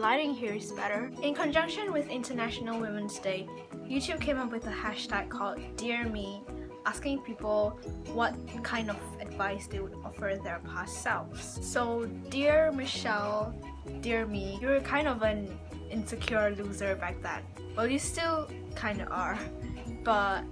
lighting here is better. In conjunction with International Women's Day, YouTube came up with a hashtag called dearme, asking people what kind of advice they would offer their past selves. So dear Michelle, dear me, you were kind of an insecure loser back then. Well, you still kind of are, but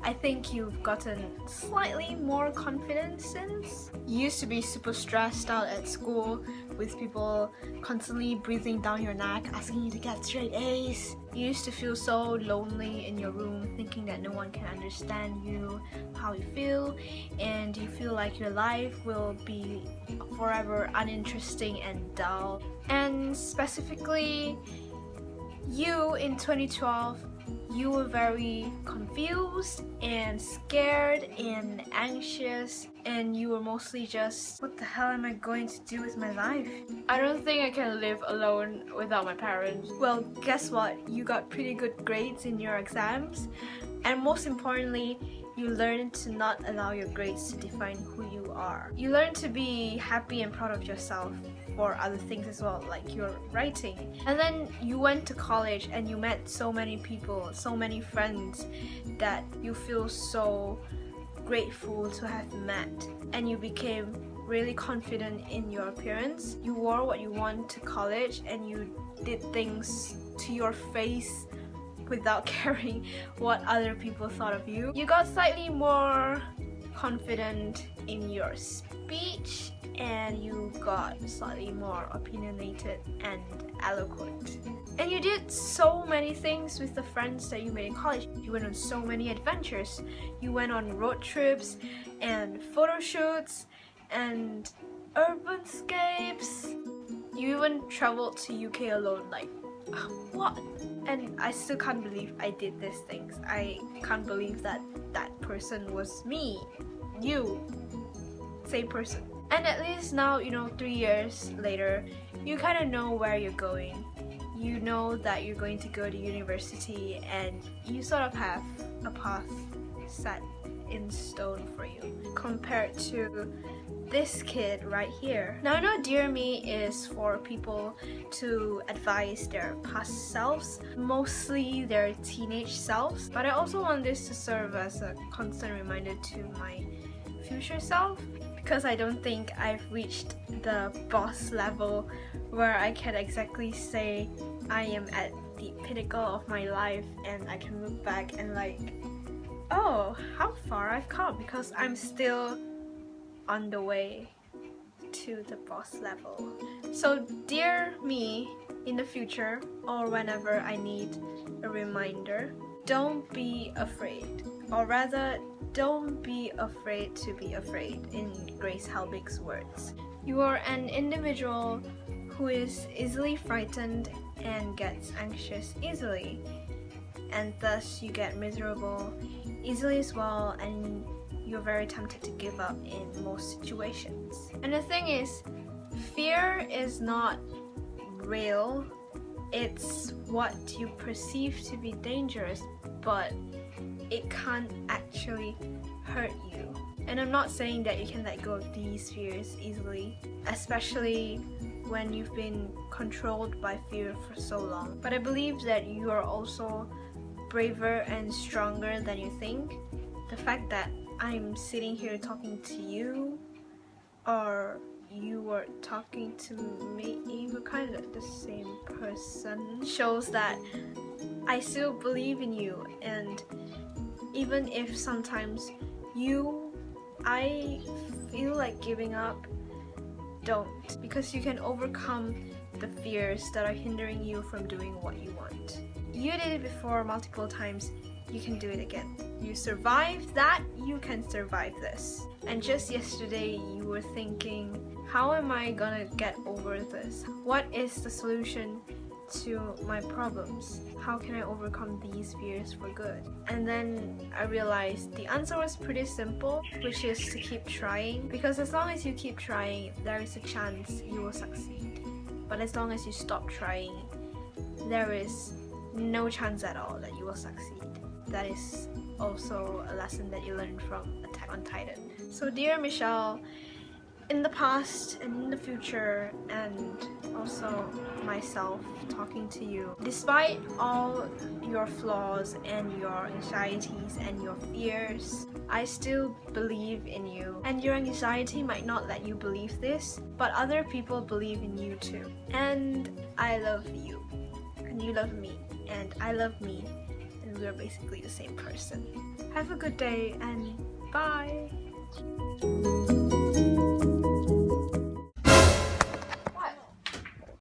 I think you've gotten slightly more confident since. You used to be super stressed out at school with people constantly breathing down your neck, asking you to get straight A's. You used to feel so lonely in your room, thinking that no one can understand you, how you feel, and you feel like your life will be forever uninteresting and dull. And specifically, you in 2012, you were very confused and scared and anxious, and you were mostly just, what the hell am I going to do with my life? I don't think I can live alone without my parents. Well, guess what? You got pretty good grades in your exams, and most importantly, you learned to not allow your grades to define who you are. You learned to be happy and proud of yourself for other things as well, like your writing. And then you went to college and you met so many people, so many friends that you feel so grateful to have met, and you became really confident in your appearance. You wore what you want to college and you did things to your face without caring what other people thought of you. You got slightly more confident in your speech, and you got slightly more opinionated and eloquent. And you did so many things with the friends that you made in college. You went on so many adventures. You went on road trips and photo shoots and urbanscapes. You even traveled to UK alone, like, what? And I still can't believe I did these things. I can't believe that that person was me. You. Same person. And at least now, 3 years later, you kind of know where you're going. You know that you're going to go to university, and you sort of have a path set in stone for you compared to this kid right here. Now I know Dear Me is for people to advise their past selves, mostly their teenage selves, but I also want this to serve as a constant reminder to my future self, because I don't think I've reached the boss level where I can exactly say I am at the pinnacle of my life and I can look back and like, oh, how far I've come, because I'm still on the way to the boss level. So dear me in the future, or whenever I need a reminder, don't be afraid, or rather don't be afraid to be afraid, in Grace Helbig's words. You are an individual who is easily frightened and gets anxious easily, and thus you get miserable easily as well, and you're very tempted to give up in most situations. And the thing is, fear is not real. It's what you perceive to be dangerous, but it can't actually hurt you. And I'm not saying that you can let go of these fears easily, especially when you've been controlled by fear for so long. But I believe that you are also braver and stronger than you think. The fact that I'm sitting here talking to you, or you were talking to me, we're kind of the same person, shows that I still believe in you. And even if sometimes I feel like giving up, don't, because you can overcome the fears that are hindering you from doing what you want. You did it before multiple times, you can do it again. You survived that, you can survive this. And just yesterday you were thinking, how am I gonna get over this? What is the solution to my problems? How can I overcome these fears for good? And then I realized the answer was pretty simple, which is to keep trying, because as long as you keep trying, there is a chance you will succeed. But as long as you stop trying, there is no chance at all that you will succeed. That is also a lesson that you learned from Attack on Titan. So dear Michelle, in the past and in the future, and also myself talking to you. Despite all your flaws and your anxieties and your fears, I still believe in you. And your anxiety might not let you believe this, but other people believe in you too. And I love you, and you love me, and I love me, and we're basically the same person. Have a good day, and bye!